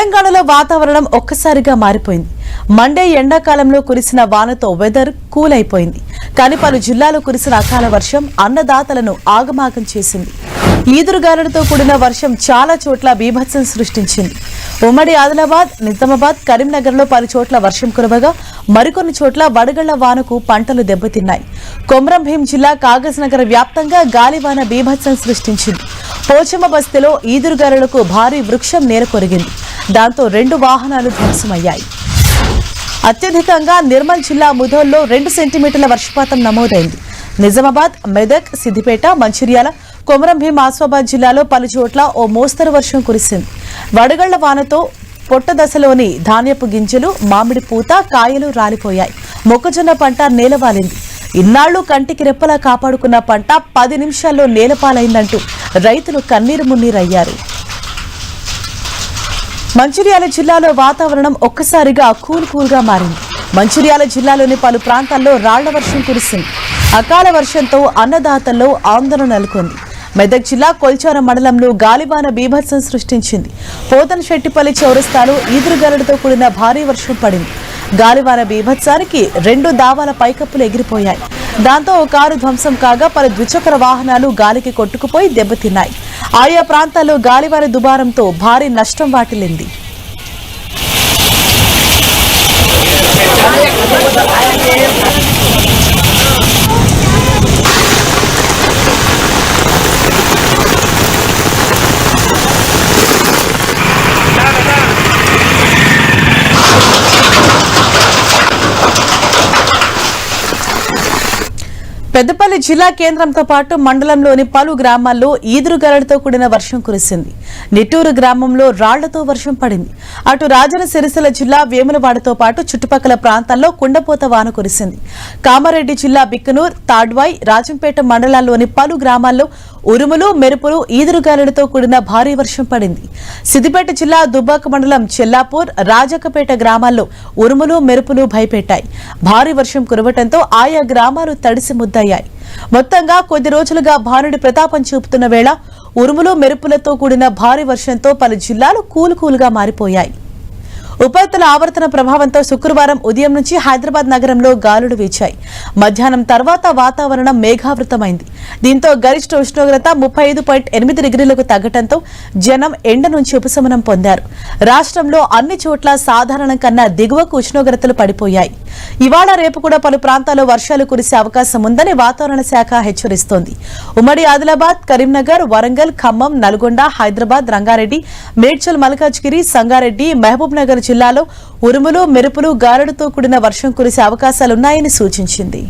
తెలంగాణలో వాతావరణం ఒక్కసారిగా మారిపోయింది. మండే ఎండాకాలంలో కురిసిన వానతో వెదర్ కూల్ అయిపోయింది. కానీ పలు జిల్లాలో కురిసిన అకాల వర్షం అన్నదాతలను ఆగమాగం చేసింది. ఈదురుగాలులతో కూడిన వర్షం చాలా చోట్ల బీభత్సం సృష్టించింది. ఉమ్మడి ఆదిలాబాద్, నిజామాబాద్, కరీంనగర్లో పలు చోట్ల వర్షం కురవగా మరికొన్ని చోట్ల వడగళ్ల వానకు పంటలు దెబ్బతిన్నాయి. కొమరం భీం జిల్లా కాగజ్ నగర్ వ్యాప్తంగా గాలివాన బీభత్సం సృష్టించింది. పోచమ్మ బస్తీలో ఈదురుగాలులకు భారీ వృక్షం నేలకొరిగింది. దాంతో 2 వాహనాలు ధ్వంసమయ్యాయి. అత్యధికంగా నిర్మల్ జిల్లా ముధోల్లో 2 సెంటీమీటర్ల వర్షపాతం నమోదైంది. నిజామాబాద్, మెదక్, సిద్దిపేట, మంచిర్యాల, కొమరం భీం, ఆసిఫాబాద్ జిల్లాలో పలు చోట్ల ఓ మోస్తరు వర్షం కురిసింది. వడగళ్ల వానతో పొట్ట దశలోని ధాన్యపు గింజలు, మామిడి పూత, కాయలు రాలిపోయాయి. మొక్కజొన్న పంట నేలవాలింది. ఇన్నాళ్లు కంటికి రెప్పలా కాపాడుకున్న పంట 10 నిమిషాల్లో నేలపాలైందంటూ రైతులు కన్నీరు మున్నీరయ్యారు. మంచిర్యాల జిల్లాలో వాతావరణం ఒక్కసారిగా కూల్గా మారింది. మంచిర్యాల జిల్లాలోని పలు ప్రాంతాల్లో రాళ్ల వర్షం కురిసింది. అకాల వర్షంతో అన్నదాతల్లో ఆందోళన నెలకొంది. మెదక్ జిల్లా కొల్చారం మండలంలో గాలివాన బీభత్సం సృష్టించింది. పోతనశెట్టిపల్లి చౌరస్తాలో ఈదురుగాలులతో కూడిన భారీ వర్షం పడింది. గాలివాన బీభత్సానికి 2 దావాల పైకప్పులు ఎగిరిపోయాయి. దాంతో ఓ కారు ధ్వంసం కాగా పలు ద్విచక్ర వాహనాలు గాలికి కొట్టుకుపోయి దెబ్బతిన్నాయి. ఆయా ప్రాంతాల్లో గాలివాన దుబారంతో భారీ నష్టం వాటిల్లింది. పెద్దపల్లి జిల్లా కేంద్రంతో పాటు మండలంలోని పలు గ్రామాల్లో ఈదురుగాలులతో కూడిన వర్షం కురిసింది. నిట్టూరు గ్రామంలో రాళ్లతో వర్షం పడింది. అటు రాజన్న సిరిసిల్ల జిల్లా వేములవాడతో పాటు చుట్టుపక్కల ప్రాంతాల్లో కుండపోత వాన కురిసింది. కామారెడ్డి జిల్లా బిక్కనూర్, తాడ్వాయి, రాజంపేట మండలాల్లోని పలు గ్రామాల్లో ఉరుములు, మెరుపులు, ఈదురుగాలులతో కూడిన భారీ వర్షం పడింది. సిద్దిపేట జిల్లా దుబ్బాక మండలం చెల్లాపూర్, రాజకపేట గ్రామాల్లో ఉరుములు, మెరుపులు భయపెట్టాయి. భారీ వర్షం కురవటంతో ఆయా గ్రామాలు తడిసి ముద్దయ్యాయి. మొత్తంగా కొద్ది రోజులుగా భానుడి ప్రతాపం చూపుతున్న వేళ ఉరుములు, మెరుపులతో కూడిన భారీ వర్షంతో పలు జిల్లాలు కూల్గా మారిపోయాయి. ఉపరితల ఆవర్తన ప్రభావంతో శుక్రవారం ఉదయం నుంచి హైదరాబాద్ నగరంలో గాలులు వీచాయి. మధ్యాహ్నం తర్వాత వాతావరణం మేఘావృతమైంది. దీంతో గరిష్ట ఉష్ణోగ్రత 35.8 డిగ్రీలకు తగ్గడంతో జనం ఎండ నుంచి ఉపశమనం పొందారు. రాష్ట్రంలో అన్ని చోట్ల సాధారణం కన్నా దిగువకు ఉష్ణోగ్రతలు పడిపోయాయి. ఇవాళ రేపు కూడా పలు ప్రాంతాల్లో వర్షాలు కురిసే అవకాశం ఉందని వాతావరణ శాఖ హెచ్చరిస్తోంది. ఉమ్మడి ఆదిలాబాద్, కరీంనగర్, వరంగల్, ఖమ్మం, నల్గొండ, హైదరాబాద్, రంగారెడ్డి, మేడ్చల్, మల్కాజ్గిరి, సంగారెడ్డి, మహబూబ్ నగర్ జిల్లాలో ఉరుములు, మెరుపులు, గాలులతో కూడిన వర్షం కురిసే అవకాశాలున్నాయని సూచించింది.